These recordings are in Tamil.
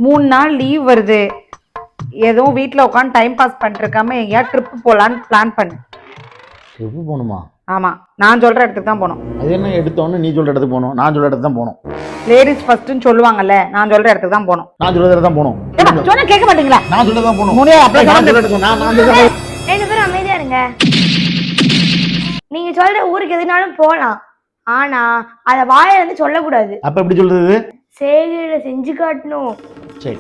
3 நாள் லீவ் வருது. ஏதோ வீட்டில் உட்காந்து டைம் பாஸ் பண்ணிட்டு இருக்காம எங்கேயா ட்ரிப் போகலான்னு பிளான் பண்ணு. ட்ரிப்பு போகணுமா? ஆமாம், நான் சொல்கிற இடத்துக்கு தான் போகணும். அது என்ன எடுத்தோன்னு நீ சொல்கிற இடத்துக்கு போகணும், நான் சொல்கிற இடத்துக்கு தான் போகணும். லேடிஸ் ஃபர்ஸ்ட்னு சொல்லுவாங்கல்ல, நான் சொல்கிற இடத்துக்கு தான் போகணும். நான் சொல்கிற இடத்துக்கு தான் போகணும். சொன்னா கேட்க மாட்டீங்களா? நான் சொல்ல தான் போகணும். ரெண்டு பேரும் அமைதியா இருங்க. நீங்க சொல்ற ஊருக்கு எதுனாலும் போலாம், ஆனா அத வாயில இருந்து சொல்லக்கூடாது. அப்ப எப்படி சொல்றது? செய்கையில செஞ்சு காட்டணும். சரி.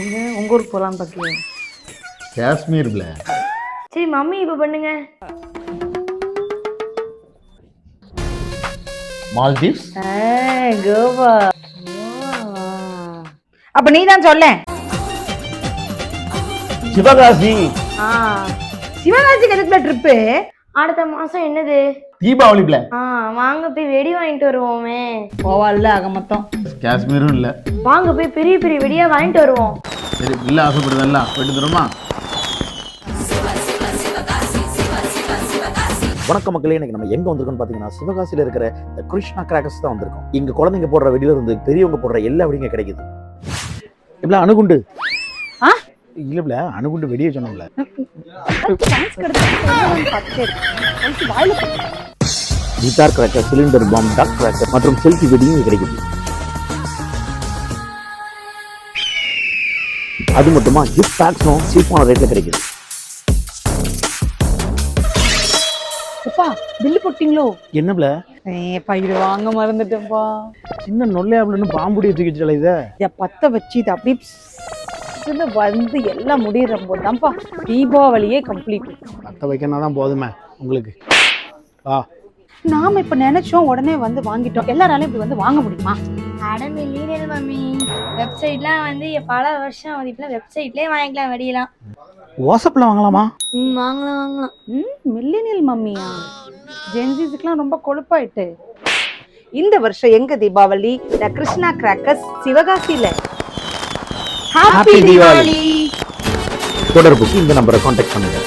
எங்க உங்க ஊருக்கு போகலான்னு பார்க்கலையே? காஷ்மீர்ல. சரி மம்மி இப்ப பண்ணுங்க. மால்தீவ்ஸ். கோவா. அப்ப நீ தான் சொல்ல. சிவகாசி. சிவகாசிக்கு எதுக்குள்ள ட்ரிப்பு? அடுத்த மாசம் என்னது? தீபாவளி பிள. வாங்க போய் வெடி வாங்கிட்டு வருவோமே. போவால்ல ஆக மொத்தம். காஷ்மீரும் இல்ல. வாங்க போய் பெரிய பெரிய வெடியா வாங்கிட்டு வருவோம். சரி, இல்ல ஆசைப்படுதல்ல போயிட்டு தருமா? வணக்கம் மக்களே, இன்னைக்கு நம்ம எங்க வந்திருக்கோம்னு பாத்தீங்கன்னா சிவகாசியில இருக்கிற கிருஷ்ணா கிராக்கர்ஸ் தான் வந்திருக்கோம். இங்க குழந்தைங்க போடுற வெடியில இருந்து பெரியவங்க போடுற எல்லா வெடிங்க கிடைக்குது. இப்ப அணுகுண்டு இல்ல அணுகுண்டு வெடியை சொன்னோம்ல. கிட்டார் கிராக்கர், சிலிண்டர் பாம், டக் கிராக்கர் மற்றும் செல்ஃபி வெடியும் கிடைக்குது. அது மட்டுமா கிஃப்ட் பேக்ஸும் சீப்பான ரேட்ல கிடைக்குது. அப்பா பில்லு போட்டீங்களோ? என்னப்ல? இது வாங்க மறந்துட்டேன்ப்பா. சின்ன நொல்லையாப்லன்னு பாம்புடி வச்சுக்கிச்சு. இதை பத்த வச்சு இது அப்படியே வந்து எல்லாம் முடிகிற போதுதான்ப்பா தீபாவளியே கம்ப்ளீட். பத்த வைக்கனா தான் போதுமே உங்களுக்கு. நாம இப்ப நினைச்சோம் உடனே வந்து வாங்கிட்டோம். எல்லாராலையும் இப்படி வந்து வாங்க முடியுமா? மில்லியனியல் மம்மி, வெப்சைட்லாம் வந்து பல வருஷம் மதிப்புல வெப்சைட்லயே வாங்கிக்கலாம் வெடியலாம். வாட்ஸ்அப்ல வாங்கலாமா? வாங்கலாம். மில்லியனியல் மம்மியா? ஜென்சிஸ்க்குலாம் ரொம்ப கொழுப்பாயிட்டு. இந்த வருஷம் எங்க தீபாவளி கிருஷ்ணா கிராக்கர்ஸ் சிவகாசியில. ஹாப்பி தீபாவளி. தொடர்புக்கு இந்த நம்பரை கான்டாக்ட் பண்ணுங்க.